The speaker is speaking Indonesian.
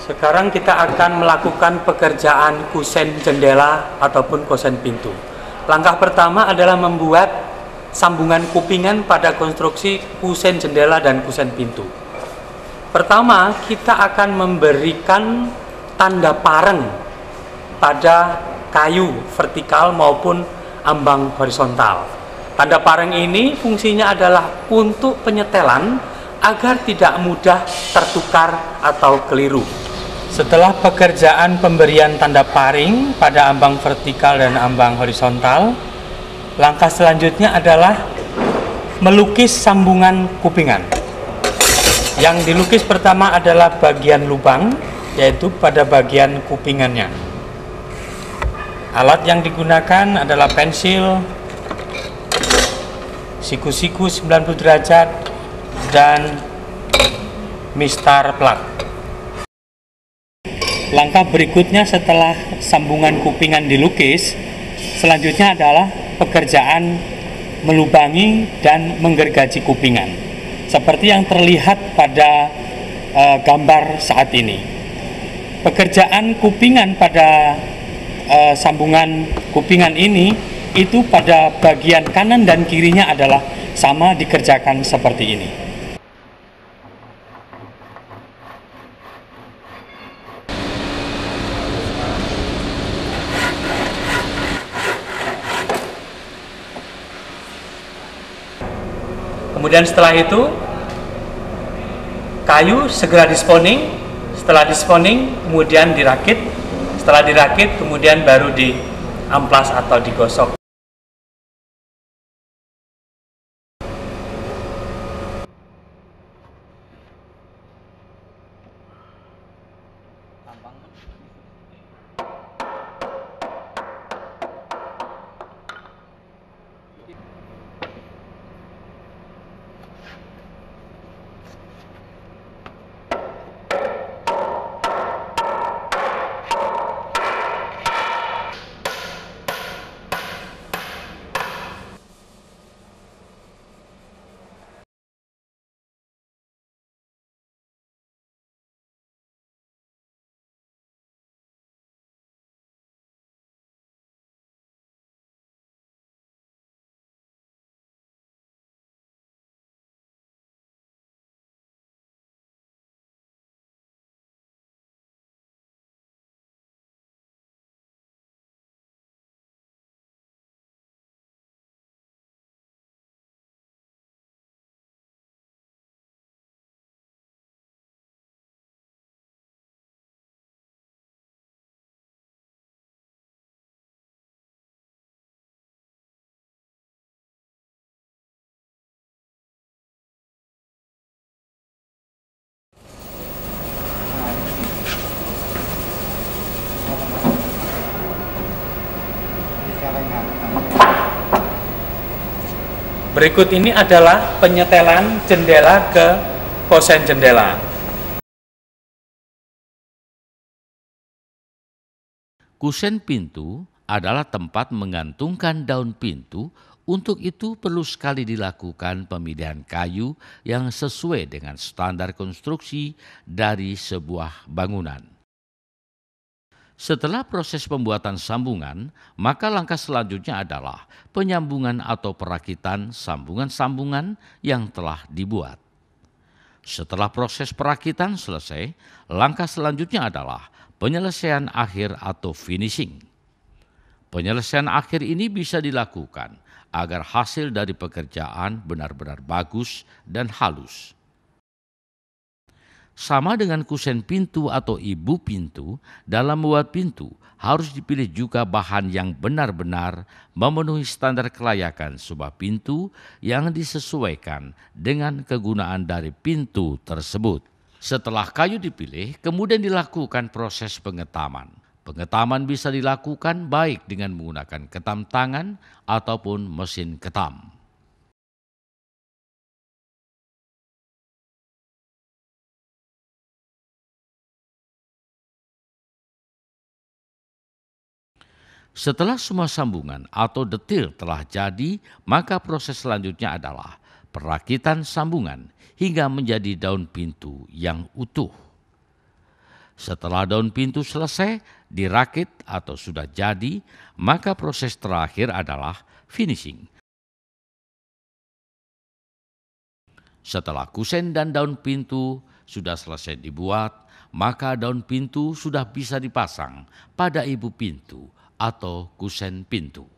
Sekarang kita akan melakukan pekerjaan kusen jendela ataupun kusen pintu. Langkah pertama adalah membuat sambungan kupingan pada konstruksi kusen jendela dan kusen pintu. Pertama, kita akan memberikan tanda pareng pada kayu vertikal maupun ambang horizontal. Tanda pareng ini fungsinya adalah untuk penyetelan agar tidak mudah tertukar atau keliru. Setelah pekerjaan pemberian tanda paring pada ambang vertikal dan ambang horizontal, langkah selanjutnya adalah melukis sambungan kupingan. Yang dilukis pertama adalah bagian lubang, yaitu pada bagian kupingannya. Alat yang digunakan adalah pensil, siku-siku 90 derajat, dan mistar plat. Langkah berikutnya setelah sambungan kupingan dilukis, selanjutnya adalah pekerjaan melubangi dan menggergaji kupingan. Seperti yang terlihat pada gambar saat ini. Pekerjaan kupingan pada sambungan kupingan ini, itu pada bagian kanan dan kirinya adalah sama dikerjakan seperti ini. Kemudian setelah itu kayu segera disponing. Setelah disponing kemudian dirakit. Setelah dirakit kemudian baru diamplas atau digosok. Berikut ini adalah penyetelan jendela ke kosen jendela. Kusen pintu adalah tempat menggantungkan daun pintu. Untuk itu perlu sekali dilakukan pemilihan kayu yang sesuai dengan standar konstruksi dari sebuah bangunan. Setelah proses pembuatan sambungan, maka langkah selanjutnya adalah penyambungan atau perakitan sambungan-sambungan yang telah dibuat. Setelah proses perakitan selesai, langkah selanjutnya adalah penyelesaian akhir atau finishing. Penyelesaian akhir ini bisa dilakukan agar hasil dari pekerjaan benar-benar bagus dan halus. Sama dengan kusen pintu atau ibu pintu, dalam membuat pintu harus dipilih juga bahan yang benar-benar memenuhi standar kelayakan sebuah pintu yang disesuaikan dengan kegunaan dari pintu tersebut. Setelah kayu dipilih, kemudian dilakukan proses pengetaman. Pengetaman bisa dilakukan baik dengan menggunakan ketam tangan ataupun mesin ketam. Setelah semua sambungan atau detil telah jadi, maka proses selanjutnya adalah perakitan sambungan hingga menjadi daun pintu yang utuh. Setelah daun pintu selesai, dirakit atau sudah jadi, maka proses terakhir adalah finishing. Setelah kusen dan daun pintu sudah selesai dibuat, maka daun pintu sudah bisa dipasang pada ibu pintu atau kusen pintu.